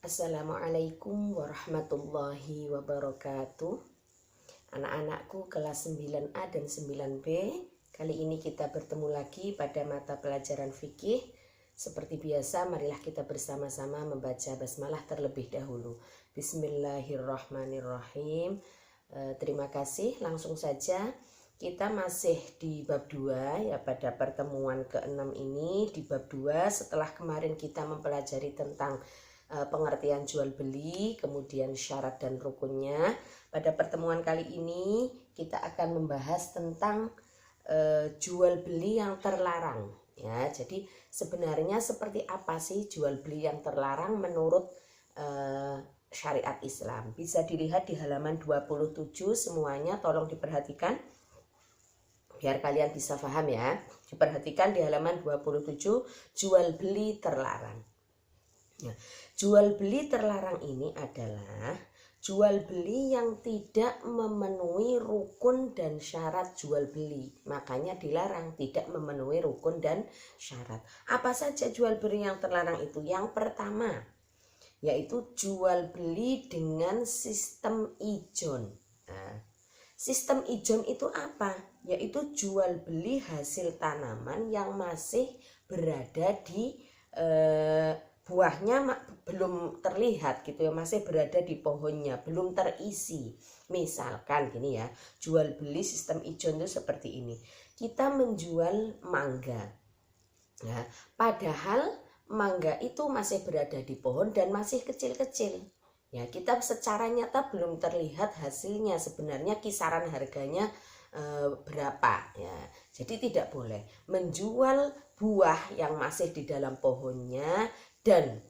Assalamualaikum warahmatullahi wabarakatuh. Anak-anakku kelas 9A dan 9B, kali ini kita bertemu lagi pada mata pelajaran fikih. Seperti biasa, marilah kita bersama-sama membaca basmalah terlebih dahulu. Bismillahirrahmanirrahim. Terima kasih, langsung saja. Kita masih di bab 2 ya, pada pertemuan ke-6 ini di bab 2 setelah kemarin kita mempelajari tentang pengertian jual beli, kemudian syarat dan rukunnya. Pada pertemuan kali ini kita akan membahas tentang jual beli yang terlarang ya. Jadi sebenarnya seperti apa sih jual beli yang terlarang menurut syariat Islam? Bisa dilihat di halaman 27 semuanya, tolong diperhatikan biar kalian bisa paham ya. Diperhatikan di halaman 27, jual beli terlarang. Nah, jual beli terlarang ini adalah jual beli yang tidak memenuhi rukun dan syarat jual beli. Makanya dilarang, tidak memenuhi rukun dan syarat. Apa saja jual beli yang terlarang itu? Yang pertama, yaitu jual beli dengan sistem ijon. Nah, sistem ijon itu apa? Yaitu jual beli hasil tanaman yang masih berada di buahnya belum terlihat gitu ya, masih berada di pohonnya, belum terisi. Misalkan gini ya, jual beli sistem ijon itu seperti ini. Kita menjual mangga. Nah, padahal mangga itu masih berada di pohon dan masih kecil-kecil. Ya, kita secara nyata belum terlihat hasilnya, sebenarnya kisaran harganya berapa ya. Jadi tidak boleh menjual buah yang masih di dalam pohonnya dan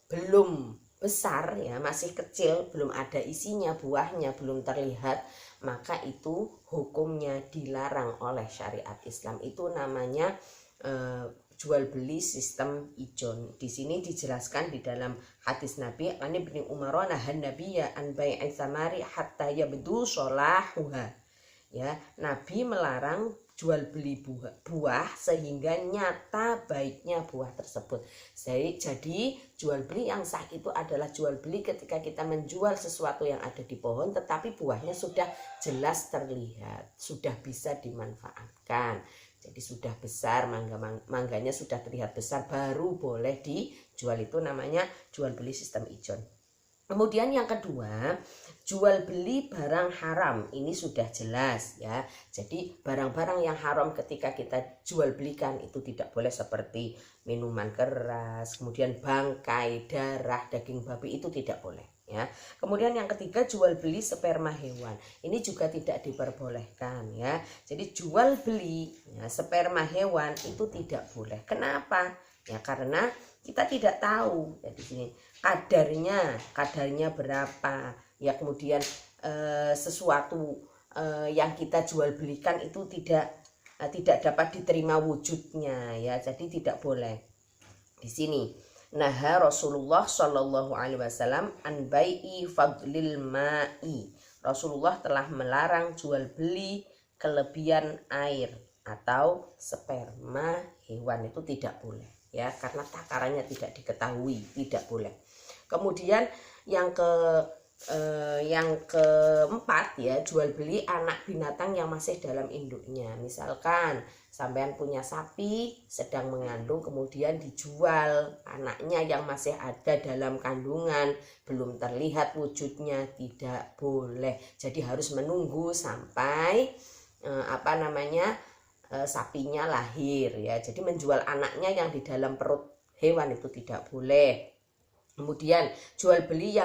belum besar ya, masih kecil, belum ada isinya, buahnya belum terlihat, maka itu hukumnya dilarang oleh syariat Islam. Itu namanya jual beli sistem ijon. Di sini dijelaskan di dalam hadis Nabi, An Ibnu Umar nahan nabiyya an bai'i tsamari hatta yabdu sholahuha. Ya, Nabi melarang jual beli buah sehingga nyata baiknya buah tersebut. Jadi jual beli yang sah itu adalah jual beli ketika kita menjual sesuatu yang ada di pohon tetapi buahnya sudah jelas terlihat, sudah bisa dimanfaatkan. Jadi sudah besar, mangganya sudah terlihat besar, baru boleh dijual. Itu namanya jual beli sistem ijon. Kemudian yang kedua, jual beli barang haram. Ini sudah jelas ya. Jadi barang-barang yang haram ketika kita jual belikan itu tidak boleh, seperti minuman keras, kemudian bangkai, darah, daging babi, itu tidak boleh ya. Kemudian yang ketiga, jual beli sperma hewan. Ini juga tidak diperbolehkan ya. Jadi jual beli ya, sperma hewan itu tidak boleh. Kenapa? Ya karena kita tidak tahu ya, di sini kadarnya berapa ya, kemudian sesuatu yang kita jual belikan itu tidak dapat diterima wujudnya ya, jadi tidak boleh. Di sini naha Rasulullah Shallallahu Alaihi Wasallam an bai'i fadlil ma'i. Rasulullah telah melarang jual beli kelebihan air atau sperma hewan, itu tidak boleh ya, karena takarannya tidak diketahui, tidak boleh. Kemudian yang keempat ya, jual beli anak binatang yang masih dalam induknya. Misalkan sampean punya sapi sedang mengandung, kemudian dijual anaknya yang masih ada dalam kandungan, belum terlihat wujudnya, tidak boleh. Jadi harus menunggu sampai sapinya lahir ya. Jadi menjual anaknya yang di dalam perut hewan itu tidak boleh. Kemudian jual beli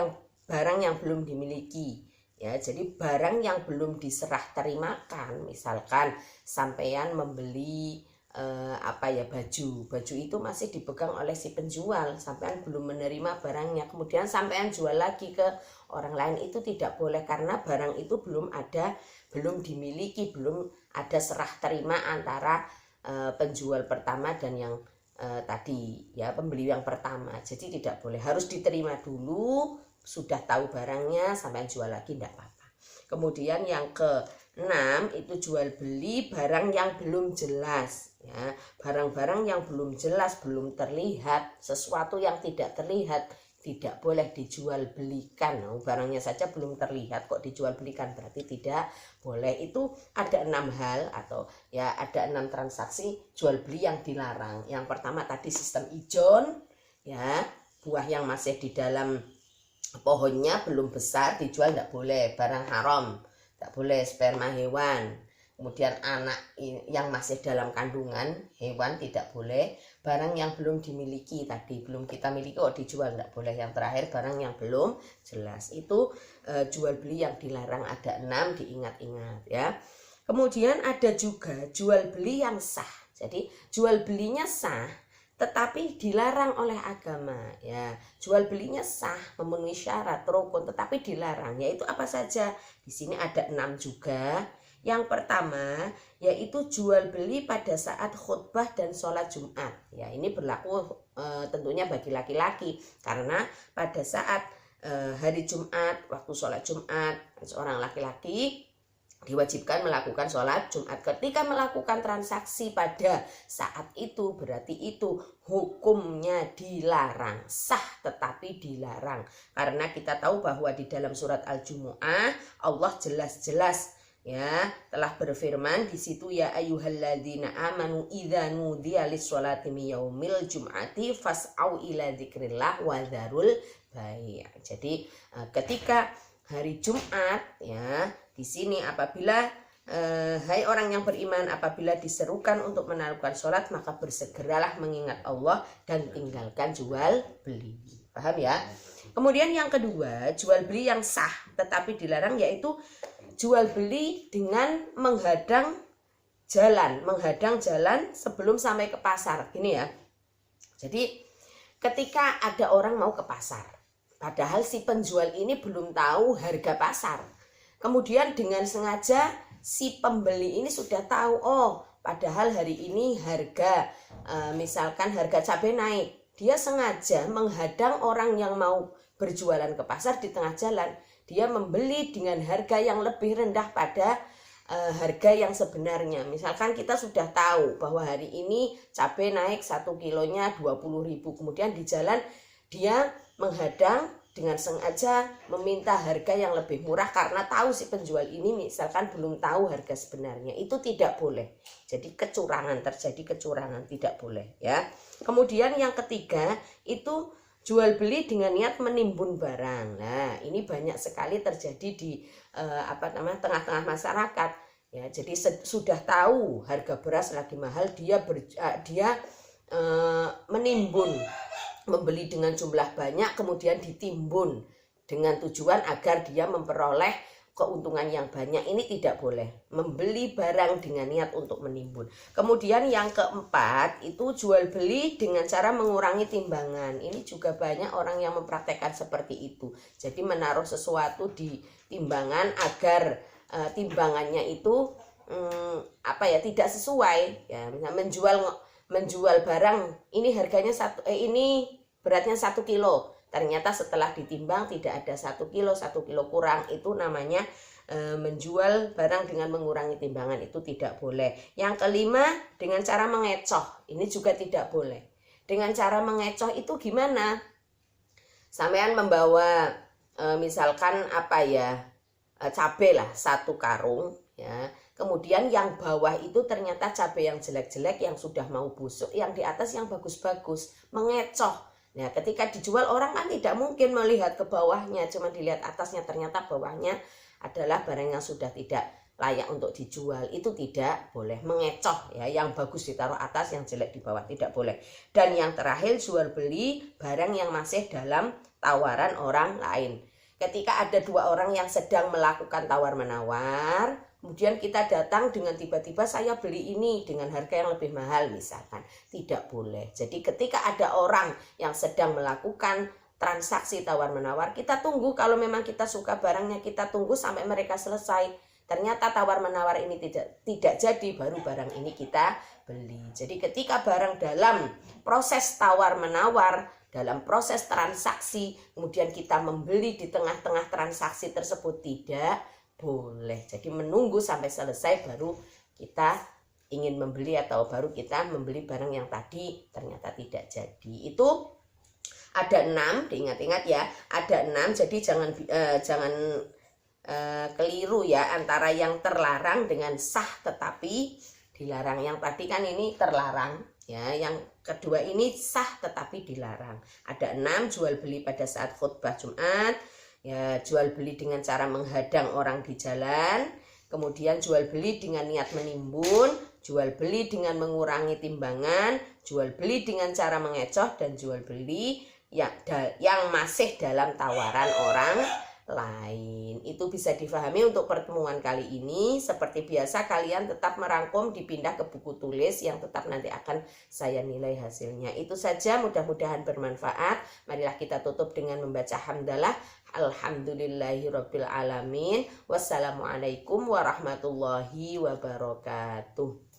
barang yang belum dimiliki ya. Jadi barang yang belum diserah terimakan, misalkan sampean membeli baju itu masih dipegang oleh si penjual, sampean belum menerima barangnya, kemudian sampean jual lagi ke orang lain, itu tidak boleh karena barang itu belum dimiliki, belum ada serah terima antara penjual pertama dan yang tadi ya, pembeli yang pertama. Jadi tidak boleh, harus diterima dulu, sudah tahu barangnya sampai jual lagi tidak apa-apa. Kemudian yang ke-6 itu jual beli barang yang belum jelas ya. Barang-barang yang belum jelas, belum terlihat, sesuatu yang tidak terlihat tidak boleh dijual belikan. Nah, barangnya saja belum terlihat kok dijual belikan, berarti tidak boleh. Itu ada 6 hal atau ya ada 6 transaksi jual beli yang dilarang. Yang pertama tadi sistem ijon, ya, buah yang masih di dalam pohonnya belum besar dijual tidak boleh, barang haram, tidak boleh. Sperma hewan, kemudian anak yang masih dalam kandungan hewan tidak boleh. Barang yang belum dimiliki tadi, belum kita miliki kok dijual tidak boleh. Yang terakhir barang yang belum jelas. Itu jual beli yang dilarang ada 6, diingat-ingat ya. Kemudian ada juga jual beli yang sah. Jadi jual belinya sah tetapi dilarang oleh agama ya. Jual belinya sah, memenuhi syarat rukun, tetapi dilarang. Yaitu apa saja? Di sini ada 6 juga. Yang pertama yaitu jual beli pada saat khutbah dan sholat Jumat. Ya, ini berlaku tentunya bagi laki-laki, karena pada saat hari Jumat, waktu sholat Jumat, seorang laki-laki diwajibkan melakukan sholat Jumat. Ketika melakukan transaksi pada saat itu, berarti itu hukumnya dilarang, sah tetapi dilarang. Karena kita tahu bahwa di dalam surat Al-Jumu'ah Allah jelas-jelas ya telah berfirman di situ, ya ayyuhalladzina amanu idza nudiya lis-sholati min yaumil jum'ati fas'au ila dzikrillah wa dzarul bai'. Jadi ketika hari Jumat ya, di sini apabila hai orang yang beriman, apabila diserukan untuk melakukan sholat maka bersegeralah mengingat Allah dan tinggalkan jual beli. Paham ya? Kemudian yang kedua, jual beli yang sah tetapi dilarang yaitu jual beli dengan menghadang jalan sebelum sampai ke pasar. Gini ya. Jadi ketika ada orang mau ke pasar, padahal si penjual ini belum tahu harga pasar. Kemudian dengan sengaja si pembeli ini sudah tahu, oh padahal hari ini harga misalkan harga cabai naik. Dia sengaja menghadang orang yang mau berjualan ke pasar di tengah jalan. Dia membeli dengan harga yang lebih rendah pada harga yang sebenarnya. Misalkan kita sudah tahu bahwa hari ini cabai naik 1 kilonya 20.000. Kemudian di jalan dia menghadang dengan sengaja meminta harga yang lebih murah karena tahu si penjual ini misalkan belum tahu harga sebenarnya. Itu tidak boleh. Jadi terjadi kecurangan, tidak boleh ya. Kemudian yang ketiga itu jual beli dengan niat menimbun barang. Nah, ini banyak sekali terjadi di tengah-tengah masyarakat. Ya, jadi sudah tahu harga beras lagi mahal, dia menimbun, membeli dengan jumlah banyak kemudian ditimbun dengan tujuan agar dia memperoleh keuntungan yang banyak. Ini tidak boleh, membeli barang dengan niat untuk menimbun. Kemudian yang keempat itu jual beli dengan cara mengurangi timbangan. Ini juga banyak orang yang mempraktekkan seperti itu. Jadi menaruh sesuatu di timbangan agar timbangannya itu tidak sesuai ya. Menjual barang ini harganya ini beratnya 1 kilo. Ternyata setelah ditimbang tidak ada 1 kilo kurang. Itu namanya menjual barang dengan mengurangi timbangan. Itu tidak boleh. Yang kelima, dengan cara mengecoh. Ini juga tidak boleh. Dengan cara mengecoh itu gimana? Sampean membawa misalkan cabai lah 1 karung ya. Kemudian yang bawah itu ternyata cabai yang jelek-jelek yang sudah mau busuk, yang di atas yang bagus-bagus. Mengecoh. Nah, ketika dijual orang kan tidak mungkin melihat ke bawahnya, cuma dilihat atasnya, ternyata bawahnya adalah barang yang sudah tidak layak untuk dijual. Itu tidak boleh. Mengecoh ya, yang bagus ditaruh atas, yang jelek di bawah, tidak boleh. Dan yang terakhir jual beli barang yang masih dalam tawaran orang lain. Ketika ada 2 orang yang sedang melakukan tawar-menawar, kemudian kita datang dengan tiba-tiba saya beli ini dengan harga yang lebih mahal misalkan. Tidak boleh. Jadi ketika ada orang yang sedang melakukan transaksi tawar-menawar, kita tunggu. Kalau memang kita suka barangnya, kita tunggu sampai mereka selesai. Ternyata tawar-menawar ini tidak jadi, baru barang ini kita beli. Jadi ketika barang dalam proses tawar-menawar, dalam proses transaksi, kemudian kita membeli di tengah-tengah transaksi tersebut, tidak boleh. Jadi menunggu sampai selesai baru kita ingin membeli atau baru kita membeli barang yang tadi ternyata tidak jadi. Itu Ada 6, diingat-ingat ya, ada 6, jadi jangan keliru ya antara yang terlarang dengan sah tetapi dilarang. Yang tadi kan ini terlarang ya, yang kedua ini sah tetapi dilarang. Ada 6, jual beli pada saat khutbah Jumat ya, jual beli dengan cara menghadang orang di jalan, kemudian jual beli dengan niat menimbun, jual beli dengan mengurangi timbangan, jual beli dengan cara mengecoh, dan jual beli yang masih dalam tawaran orang lain. Itu bisa difahami untuk pertemuan kali ini. Seperti biasa kalian tetap merangkum, dipindah ke buku tulis yang tetap nanti akan saya nilai hasilnya. Itu saja, mudah-mudahan bermanfaat. Marilah kita tutup dengan membaca hamdalah. Alhamdulillahirabbil alamin. Wassalamualaikum warahmatullahi wabarakatuh.